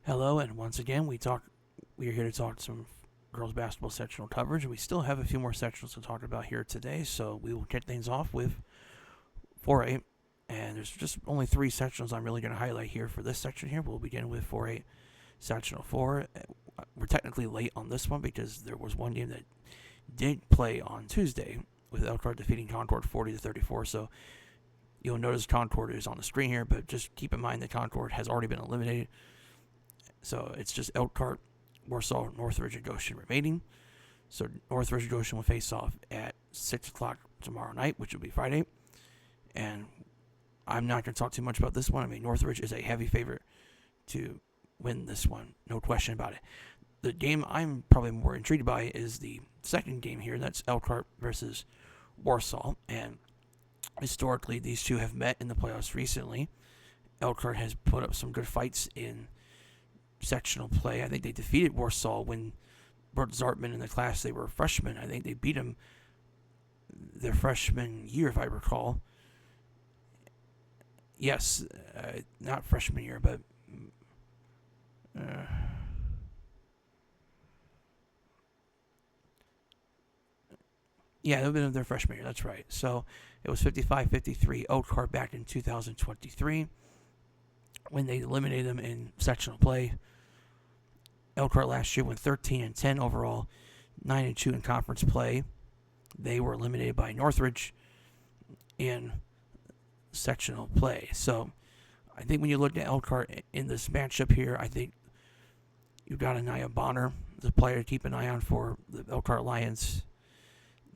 Hello, and once again, we are here to talk some girls basketball sectional coverage, and we still have a few more sectionals to talk about here today. So we will kick things off with 4A, and there's just only three sectionals I'm really going to highlight here for this section here. We'll begin with 4A sectional 4. We're technically late on this one because there was one game that did play on Tuesday with Elkhart defeating Concord 40-34. So you'll notice Concord is on the screen here, but just keep in mind that Concord has already been eliminated. So it's just Elkhart, Warsaw, Northridge, and Goshen remaining. So Northridge and Goshen will face off at 6 o'clock tomorrow night, which will be Friday. And I'm not going to talk too much about this one. I mean, Northridge is a heavy favorite to win this one, no question about it. The game I'm probably more intrigued by is the second game here. That's Elkhart versus Warsaw. And historically, these two have met in the playoffs recently. Elkhart has put up some good fights in sectional play. I think they defeated Warsaw when Bert Zartman in the class, they were freshmen. I think they beat him their freshman year, if I recall. Yes, not freshman year, but yeah, it would have been their freshman year. That's right. So it was 55-53 Elkhart back in 2023 when they eliminated them in sectional play. Elkhart last year went 13-10 overall, 9-2 in conference play. They were eliminated by Northridge in sectional play. So I think when you look at Elkhart in this matchup here, I think you've got Anaya Bonner, the player to keep an eye on for the Elkhart Lions.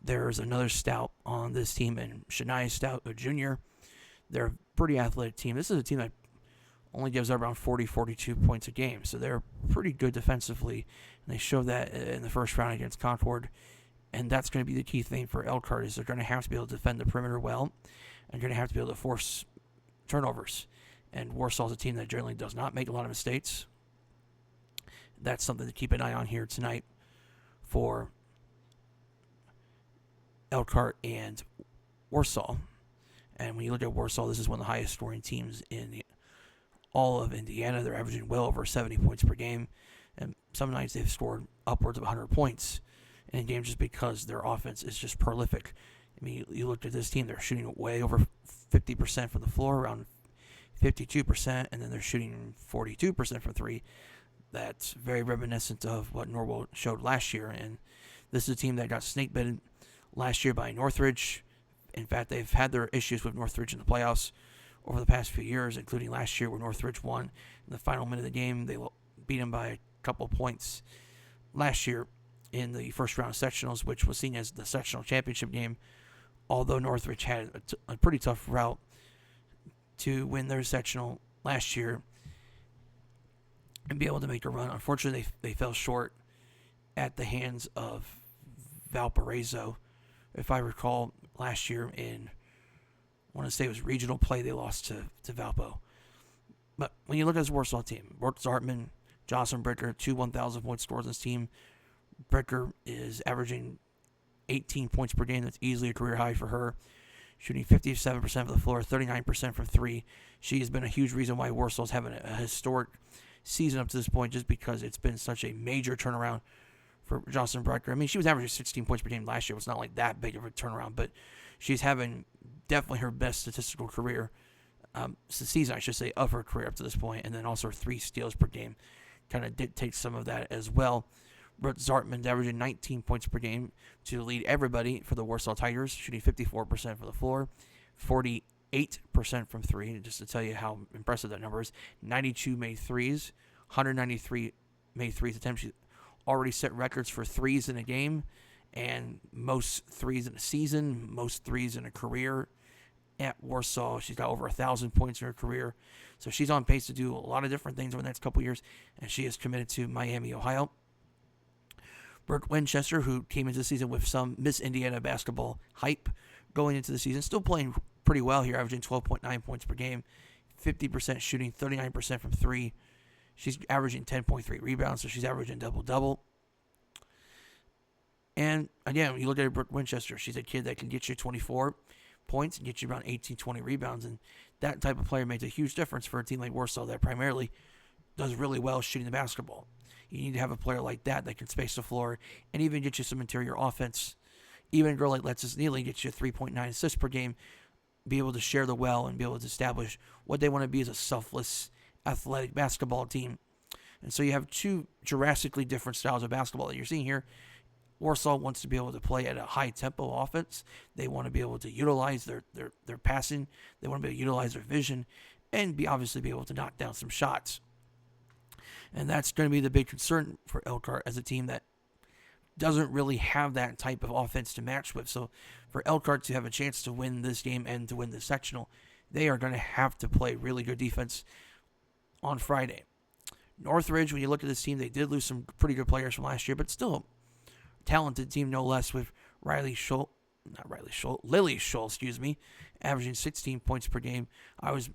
There's another stout on this team, and Shania Stout, a junior. They're a pretty athletic team. This is a team that only gives up around 42 points a game. So they're pretty good defensively. And they showed that in the first round against Concord. And that's going to be the key thing for Elkhart is they're going to have to be able to defend the perimeter well. And going to have to be able to force turnovers. And Warsaw's a team that generally does not make a lot of mistakes. That's something to keep an eye on here tonight for Elkhart and Warsaw. And when you look at Warsaw, this is one of the highest scoring teams in all of Indiana. They're averaging well over 70 points per game. And some nights they've scored upwards of 100 points in games just because their offense is just prolific. I mean, you look at this team, they're shooting way over 50% from the floor, around 52%, and then they're shooting 42% from three. That's very reminiscent of what Norwell showed last year. And this is a team that got snake bitten last year by Northridge. In fact, they've had their issues with Northridge in the playoffs over the past few years, including last year where Northridge won in the final minute of the game. They beat them by a couple points last year in the first round of sectionals, which was seen as the sectional championship game, although Northridge had a pretty tough route to win their sectional last year and be able to make a run. Unfortunately, they fell short at the hands of Valparaiso. If I recall, last year in, I want to say it was regional play, they lost to Valpo. But when you look at this Warsaw team, Bert Zartman, Jocelyn Bricker, two 1,000-point scores on this team. Bricker is averaging 18 points per game. That's easily a career high for her. Shooting 57% from the floor, 39% from three. She has been a huge reason why Warsaw's having a historic season up to this point, just because it's been such a major turnaround for Jocelyn Bricker. I mean, she was averaging 16 points per game last year. It's not like that big of a turnaround, but she's having definitely her best statistical career, season, I should say, of her career up to this point, and then also 3 steals per game kind of dictates some of that as well. Brett Zartman averaging 19 points per game to lead everybody for the Warsaw Tigers, shooting 54% from the floor, 48% from three, just to tell you how impressive that number is. 92 made threes, 193 made threes attempts. She already set records for threes in a game, and most threes in a season, most threes in a career at Warsaw. She's got over 1,000 points in her career. So she's on pace to do a lot of different things over the next couple years, and she is committed to Miami, Ohio. Brooke Winchester, who came into the season with some Miss Indiana basketball hype going into the season, still playing pretty well here, averaging 12.9 points per game, 50% shooting, 39% from three. She's averaging 10.3 rebounds, so she's averaging double-double. And again, when you look at Brooke Winchester, she's a kid that can get you 24 points and get you around 18, 20 rebounds, and that type of player makes a huge difference for a team like Warsaw that primarily does really well shooting the basketball. You need to have a player like that that can space the floor and even get you some interior offense. Even a girl like Alexis Neely gets you 3.9 assists per game, be able to share the well and be able to establish what they want to be as a selfless, athletic basketball team. And so you have two drastically different styles of basketball that you're seeing here. Warsaw wants to be able to play at a high tempo offense. They want to be able to utilize their passing. They want to be able to utilize their vision and obviously be able to knock down some shots. And that's going to be the big concern for Elkhart as a team that doesn't really have that type of offense to match with. So for Elkhart to have a chance to win this game and to win the sectional, they are going to have to play really good defense on Friday. Northridge, when you look at this team, they did lose some pretty good players from last year, but still a talented team no less, with Lily Scholl, averaging 16 points per game. I was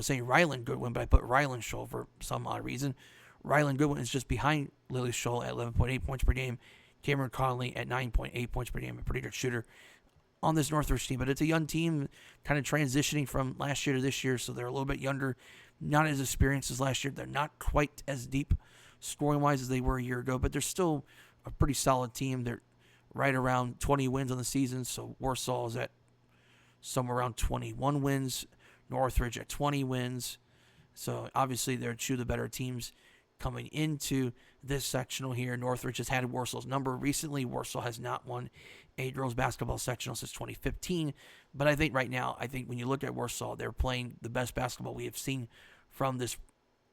saying Ryland Goodwin, but I put Ryland Scholl for some odd reason. Ryland Goodwin is just behind Lily Scholl at 11.8 points per game. Cameron Conley at 9.8 points per game, a pretty good shooter on this Northridge team. But it's a young team kind of transitioning from last year to this year, so they're a little bit younger, not as experienced as last year. They're not quite as deep scoring-wise as they were a year ago, but they're still a pretty solid team. They're right around 20 wins on the season, so Warsaw is at somewhere around 21 wins, Northridge at 20 wins. So obviously they're two of the better teams coming into this sectional here. Northridge has had Warsaw's number recently. Warsaw has not won a girls basketball sectional since 2015. But I think right now, when you look at Warsaw, they're playing the best basketball we have seen from this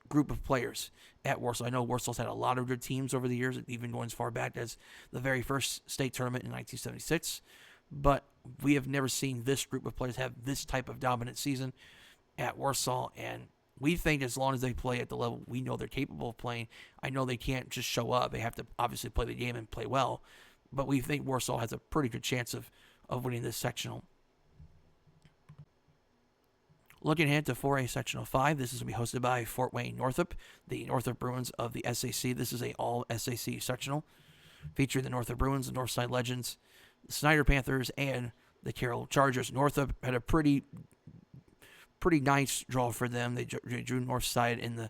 group of players at Warsaw. I know Warsaw's had a lot of good teams over the years, even going as far back as the very first state tournament in 1976. But we have never seen this group of players have this type of dominant season at Warsaw. And we think as long as they play at the level we know they're capable of playing, I know they can't just show up. They have to obviously play the game and play well. But we think Warsaw has a pretty good chance of winning this sectional. Looking ahead to 4A Sectional 5, this is going to be hosted by Fort Wayne Northup, the Northup Bruins of the SAC. This is a all-SAC sectional featuring the Northup Bruins, the Northside Legends, the Snyder Panthers, and the Carroll Chargers. Northup had a pretty nice draw for them. They drew Northside in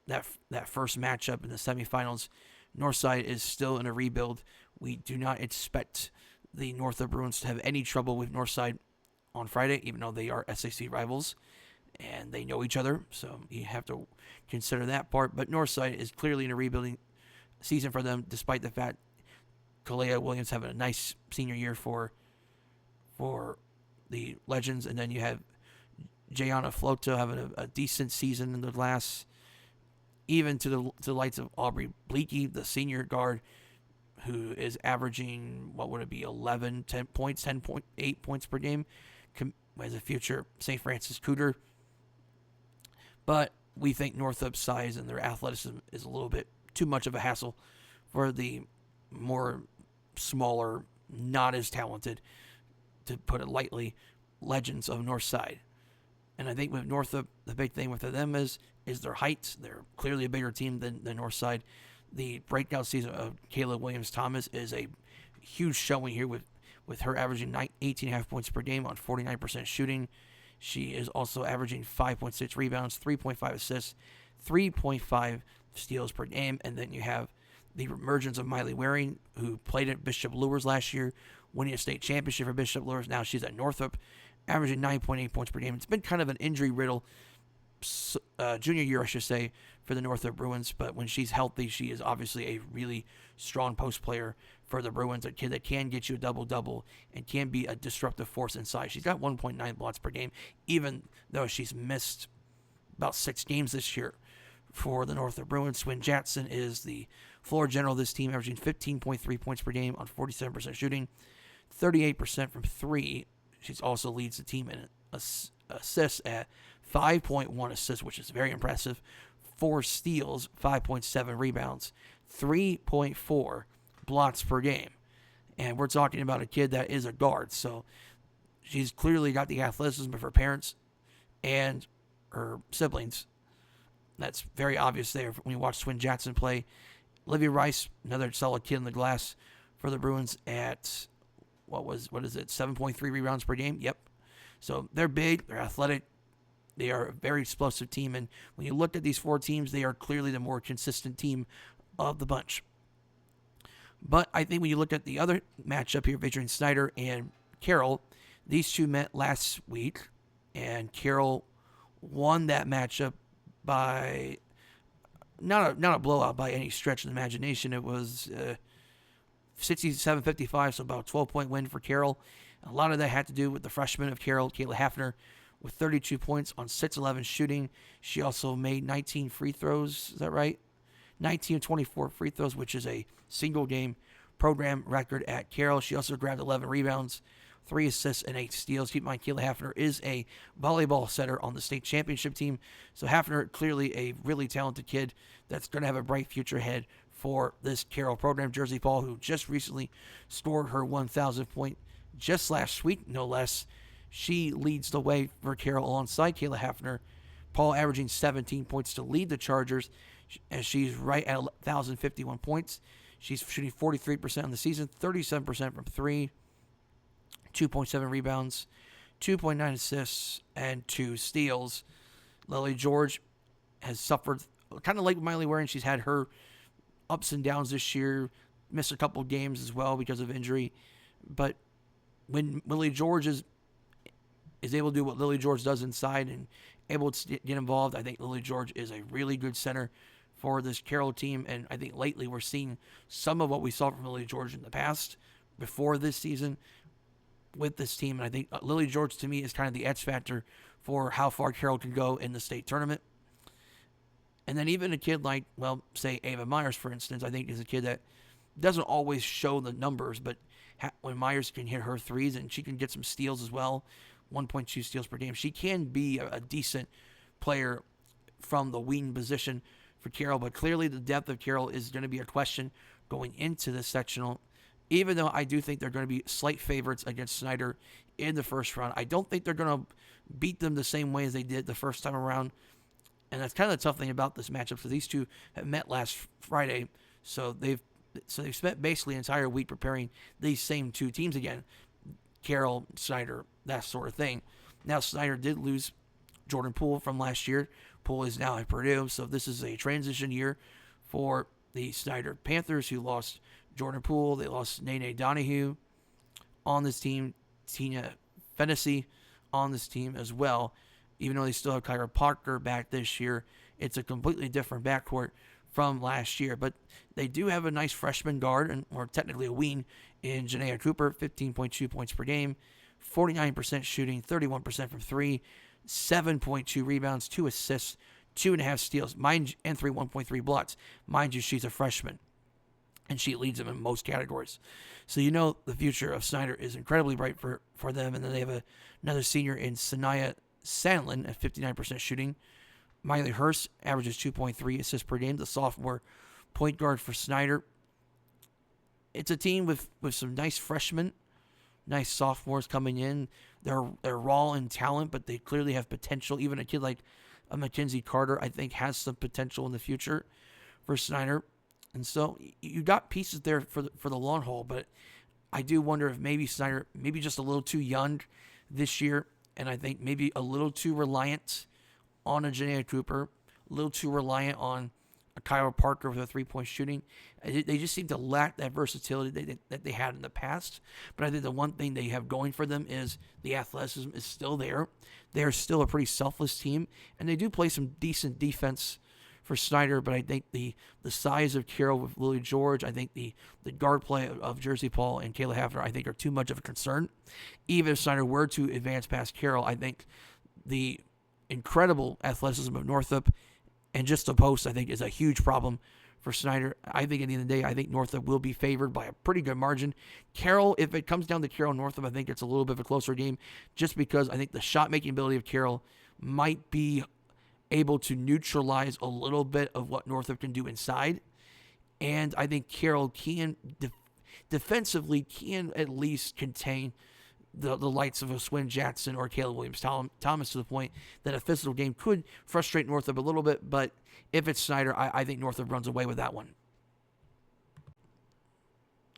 that first matchup in the semifinals. Northside is still in a rebuild. We do not expect the Northup Bruins to have any trouble with Northside on Friday, even though they are SAC rivals and they know each other, so you have to consider that part. But Northside is clearly in a rebuilding season for them, despite the fact Kalea Williams having a nice senior year for the Legends, and then you have Jayana Floto having a decent season in the last, even to the likes of Aubrey Bleaky, the senior guard, who is averaging, 10 points, 10.8 points per game, as a future St. Francis Cougar. But we think Northup's size and their athleticism is a little bit too much of a hassle for the more smaller, not as talented, to put it lightly, Legends of Northside. And I think with Northup, the big thing with them is their height. They're clearly a bigger team than Northside. The breakout season of Kayla Williams-Thomas is a huge showing here with her averaging 18.5 points per game on 49% shooting. She is also averaging 5.6 rebounds, 3.5 assists, 3.5 steals per game. And then you have the emergence of Miley Waring, who played at Bishop Luers last year, winning a state championship for Bishop Luers. Now she's at Northup, averaging 9.8 points per game. It's been kind of an injury-riddled junior year, I should say, for the Northup Bruins, but when she's healthy, she is obviously a really strong post player for the Bruins, a kid that can get you a double-double and can be a disruptive force inside. She's got 1.9 blocks per game, even though she's missed about 6 games this year for the Northup Bruins. Swin Jackson is the floor general of this team, averaging 15.3 points per game on 47% shooting, 38% from 3. She also leads the team in assists at 5.1 assists, which is very impressive. 4 steals, 5.7 rebounds, 3.4 blocks per game. And we're talking about a kid that is a guard, so she's clearly got the athleticism of her parents and her siblings. That's very obvious there when you watch Swin Jackson play. Olivia Rice, another solid kid in the glass for the Bruins at, 7.3 rebounds per game? Yep. So they're big, they're athletic, They are a very explosive team, and when you look at these 4 teams, they are clearly the more consistent team of the bunch. But I think when you look at the other matchup here featuring Snyder and Carroll, these two met last week, and Carroll won that matchup by not a blowout by any stretch of the imagination. It was 67-55, so about a 12-point win for Carroll. A lot of that had to do with the freshman of Carroll, Kayla Hafner, with 32 points on 6-11 shooting. She also made 19 free throws. Is that right? 19 of 24 free throws, which is a single-game program record at Carroll. She also grabbed 11 rebounds, 3 assists, and 8 steals. Keep in mind, Kayla Hafner is a volleyball setter on the state championship team. So Hafner, clearly a really talented kid that's going to have a bright future ahead for this Carroll program. Jersey Paul, who just recently scored her 1,000th point just last week, no less. She leads the way for Carroll alongside Kayla Hafner. Paul averaging 17 points to lead the Chargers, and she's right at 1,051 points. She's shooting 43% on the season, 37% from 3, 2.7 rebounds, 2.9 assists, and 2 steals. Lily George has suffered, kind of like Miley Waring, she's had her ups and downs this year, missed a couple games as well because of injury. But when Lily George is able to do what Lily George does inside and able to get involved, I think Lily George is a really good center for this Carroll team. And I think lately we're seeing some of what we saw from Lily George in the past before this season with this team. And I think Lily George, to me, is kind of the X factor for how far Carroll can go in the state tournament. And then even a kid like, well, say Ava Myers, for instance, I think is a kid that doesn't always show the numbers, but when Myers can hit her threes and she can get some steals as well, 1.2 steals per game, she can be a decent player from the wing position for Carroll. But clearly the depth of Carroll is going to be a question going into the sectional, even though I do think they're going to be slight favorites against Snyder in the first round. I don't think they're going to beat them the same way as they did the first time around. And that's kind of the tough thing about this matchup. So these two have met last Friday, so they've spent basically an entire week preparing these same two teams again. Carroll, Snyder, that sort of thing. Now Snyder did lose Jordan Poole from last year. Poole is now at Purdue, so this is a transition year for the Snyder Panthers, who lost Jordan Poole. They lost Nene Donahue on this team, Tina Fennessy on this team as well. Even though they still have Kyra Parker back this year, it's a completely different backcourt from last year. But they do have a nice freshman guard, or technically a wing, in Janaea Cooper, 15.2 points per game, 49% shooting, 31% from 3, 7.2 rebounds, 2 assists, 2.5 steals, and 1.3 blocks. Mind you, she's a freshman, and she leads them in most categories. So you know the future of Snyder is incredibly bright for them. And then they have another senior in Sanaya Sandlin at 59% shooting. Miley Hurst averages 2.3 assists per game, the sophomore point guard for Snyder. It's a team with some nice freshmen, nice sophomores coming in. They're raw in talent, but they clearly have potential. Even a kid like a Mackenzie Carter, I think, has some potential in the future for Snyder. And so you got pieces there for the long haul, but I do wonder if maybe Snyder, maybe just a little too young this year. And I think maybe a little too reliant on a Janaea Cooper, a little too reliant on a Kyra Parker with a three-point shooting. They just seem to lack that versatility that they had in the past. But I think the one thing they have going for them is the athleticism is still there. They're still a pretty selfless team, and they do play some decent defense for Snyder. But I think the size of Carroll with Lily George, I think the guard play of Jersey Paul and Kayla Hafner, I think are too much of a concern. Even if Snyder were to advance past Carroll, I think the incredible athleticism of Northup and just the post, I think, is a huge problem for Snyder. I think at the end of the day, I think Northup will be favored by a pretty good margin. Carroll, if it comes down to Carroll and Northup, I think it's a little bit of a closer game, just because I think the shot-making ability of Carroll might be able to neutralize a little bit of what Northup can do inside. And I think Carroll can defensively can at least contain the likes of a Swin Jackson or Caleb Williams Thomas to the point that a physical game could frustrate Northup a little bit. But if it's Snyder, I think Northup runs away with that one.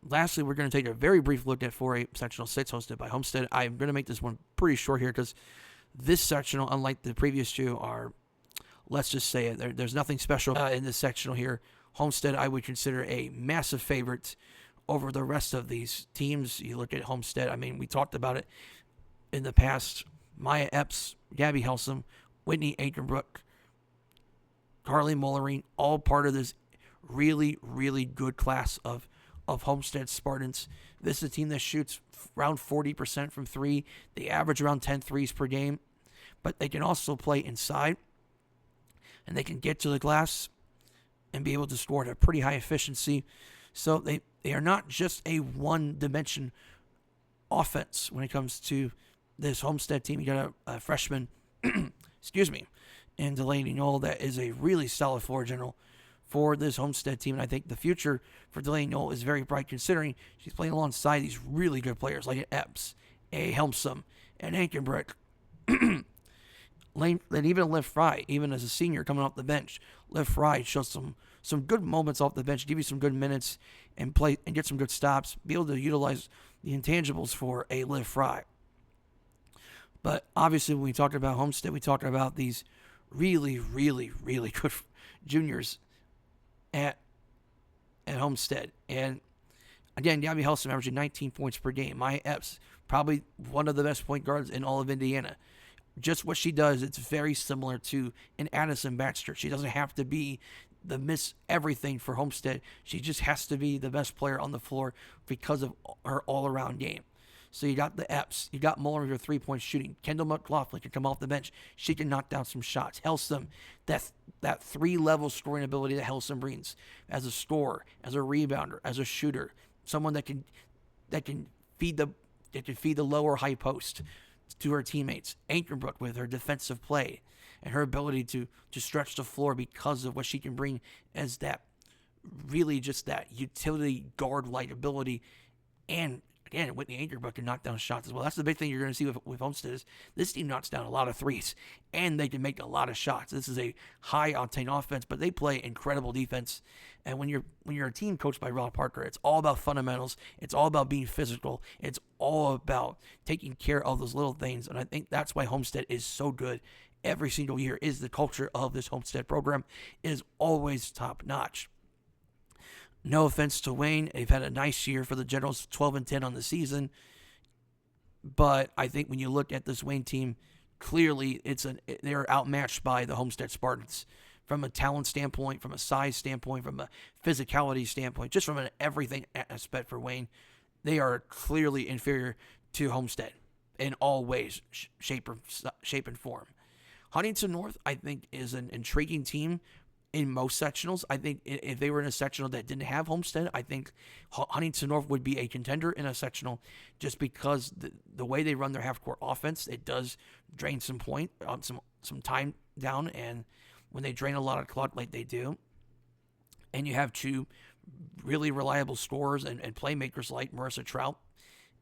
Lastly, we're going to take a very brief look at 4A Sectional 6 hosted by Homestead. I'm going to make this one pretty short here because This sectional, unlike the previous two, are, let's just say it, there's nothing special in this sectional here. Homestead, I would consider a massive favorite over the rest of these teams. You look at Homestead, I mean, we talked about it in the past. Maya Epps, Gabby Helsam, Whitney Aikenbrook, Carly Mollerine, all part of this really, really good class of Homestead Spartans. This is a team that shoots around 40% from three. They average around 10 threes per game, but they can also play inside, and they can get to the glass and be able to score at a pretty high efficiency. So they are not just a one-dimension offense when it comes to this Homestead team. You got a freshman, excuse me, in Delaney Knoll that is a really solid floor general for this Homestead team. And I think the future for Delaney Knoll is very bright, considering she's playing alongside these really good players like Epps, A. Helmsome, and Aikenbrook. And even Liv Fry, even as a senior coming off the bench, Liv Fry shows some good moments off the bench, give you some good minutes, and play and get some good stops, be able to utilize the intangibles for a Liv Fry. But obviously, when we talk about Homestead, we talk about these really, really, really good juniors at Homestead. And again, Gabby Helsam averaging 19 points per game. Maya Epps, probably one of the best point guards in all of Indiana. Just what she does, it's very similar to an Addison Baxter. She doesn't have to be the miss everything for Homestead. She just has to be the best player on the floor because of her all-around game. So you got the Epps. You got Muller with your three-point shooting. Kendall McLaughlin can come off the bench. She can knock down some shots. Helsam, that three-level scoring ability that Helsam brings as a scorer, as a rebounder, as a shooter, someone that can feed the lower high post to her teammates. Ankerbrook with her defensive play and her ability to stretch the floor because of what she can bring as that really just that utility guard-like ability. And again, Whitney Ankerbrook can knock down shots as well. That's the big thing you're going to see with Homestead is this team knocks down a lot of threes, and they can make a lot of shots. This is a high-octane offense, but they play incredible defense. And when you're a team coached by Rob Parker, it's all about fundamentals. It's all about being physical. It's all about taking care of those little things. And I think that's why Homestead is so good every single year. Is the culture of this Homestead program is always top-notch. No offense to Wayne. They've had a nice year for the Generals, 12-10 on the season. But I think when you look at this Wayne team, clearly they're outmatched by the Homestead Spartans from a talent standpoint, from a size standpoint, from a physicality standpoint, just from an everything aspect for Wayne. They are clearly inferior to Homestead in all ways, shape and form. Huntington North, I think, is an intriguing team in most sectionals. I think if they were in a sectional that didn't have Homestead, I think Huntington North would be a contender in a sectional just because the way they run their half-court offense, it does drain some time down, and when they drain a lot of clock like they do, and you have two really reliable scorers and playmakers like Marissa Trout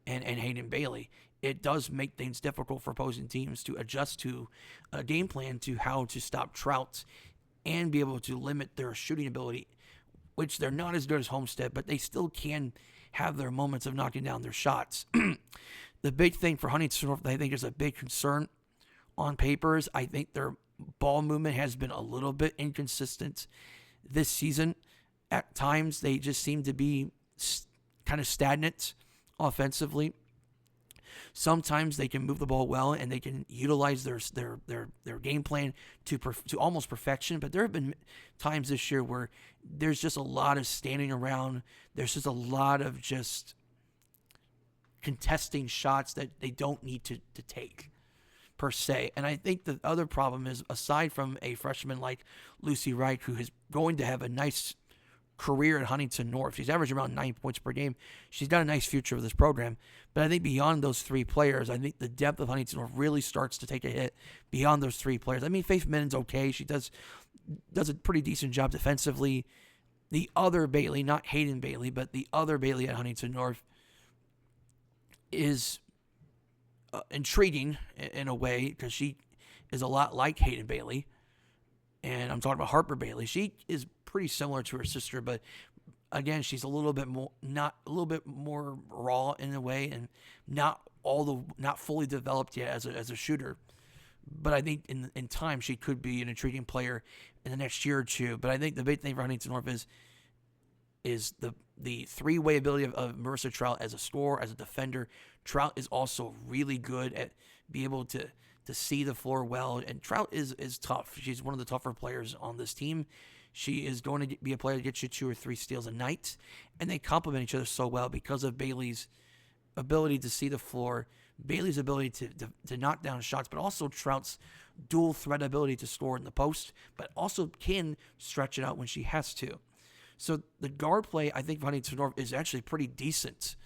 and Hayden Bailey, it does make things difficult for opposing teams to adjust to a game plan to how to stop Trout and be able to limit their shooting ability, which they're not as good as Homestead, but they still can have their moments of knocking down their shots. The big thing for Huntington North, I think, is a big concern on paper is I think their ball movement has been a little bit inconsistent this season. At times, they just seem to be kind of stagnant offensively. Sometimes they can move the ball well and they can utilize their game plan to almost perfection. But there have been times this year where there's just a lot of standing around. There's just a lot of just contesting shots that they don't need to take per se. And I think the other problem is, aside from a freshman like Lucy Wright, who is going to have a nice career at Huntington North. She's averaging around 9 points per game. She's got a nice future with this program. But I think beyond those three players, I think the depth of Huntington North really starts to take a hit beyond those three players. I mean, Faith Minnen's okay. She does a pretty decent job defensively. The other Bailey, not Hayden Bailey, but the other Bailey at Huntington North is intriguing in a way because she is a lot like Hayden Bailey. And I'm talking about Harper Bailey. She is pretty similar to her sister, but again, she's a little bit more raw in a way, and not fully developed yet as a shooter. but I think in time she could be an intriguing player in the next year or two. But I think the big thing for Huntington North is the three-way ability of Marissa Trout as a scorer, as a defender. Trout is also really good at being able to see the floor well, and Trout is tough. She's one of the tougher players on this team. She is going to be a player that gets you 2 or 3 steals a night, and they complement each other so well because of Bailey's ability to see the floor, Bailey's ability to knock down shots, but also Trout's dual threat ability to score in the post, but also can stretch it out when she has to. So the guard play, I think, for Huntington North is actually pretty decent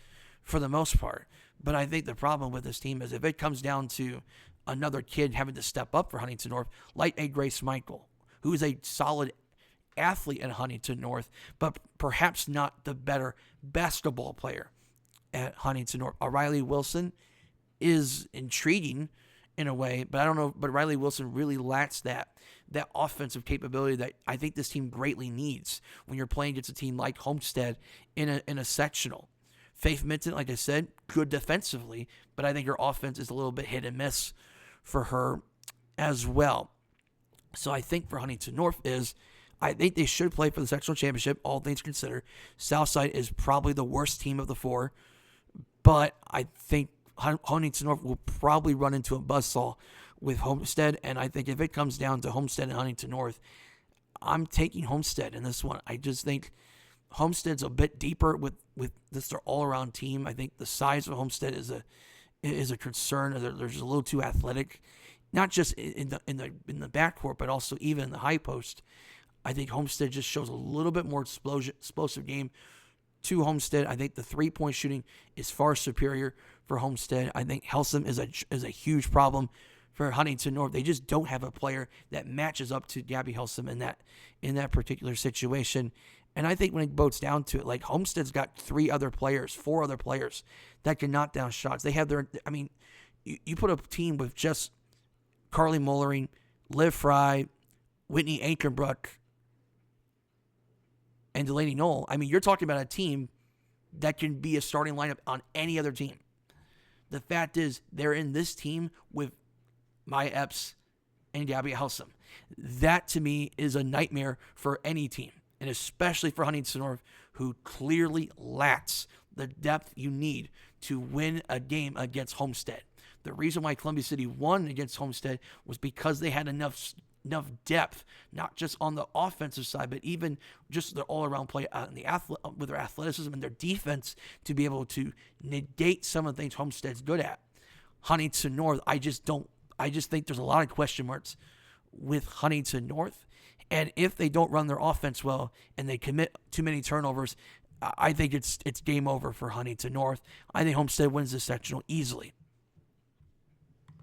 for the most part. But I think the problem with this team is if it comes down to another kid having to step up for Huntington North, like a Grace Michael, who is a solid athlete at Huntington North, but perhaps not the better basketball player at Huntington North. Riley Wilson is intriguing in a way, but I don't know. But Riley Wilson really lacks that offensive capability that I think this team greatly needs when you're playing against a team like Homestead in a sectional. Faith Minton, like I said, good defensively, but I think her offense is a little bit hit and miss for her as well. So I think for Huntington North I think they should play for the sectional championship, all things considered. Southside is probably the worst team of the 4, but I think Huntington North will probably run into a buzzsaw with Homestead, and I think if it comes down to Homestead and Huntington North, I'm taking Homestead in this one. I just think Homestead's a bit deeper with this their all-around team. I think the size of Homestead is a concern. They're just a little too athletic, not just in the backcourt, but also even in the high post. I think Homestead just shows a little bit more explosive game to Homestead. I think the three-point shooting is far superior for Homestead. I think Helsum is a huge problem for Huntington North. They just don't have a player that matches up to Gabby Helsum in that particular situation. And I think when it boils down to it, like Homestead's got 4 other players that can knock down shots. They have you put a team with just Carly Mollering, Liv Fry, Whitney Ankenbrook, and Delaney Knoll. You're talking about a team that can be a starting lineup on any other team. The fact is, they're in this team with Maya Epps and Gabby Helsum. That, to me, is a nightmare for any team, and especially for Huntington North, who clearly lacks the depth you need to win a game against Homestead. The reason why Columbia City won against Homestead was because they had enough depth, not just on the offensive side, but even just their all-around play with their athleticism and their defense to be able to negate some of the things Homestead's good at. Huntington North, I just think there's a lot of question marks with Huntington North, and if they don't run their offense well and they commit too many turnovers, I think it's game over for Huntington North. I think Homestead wins this sectional easily.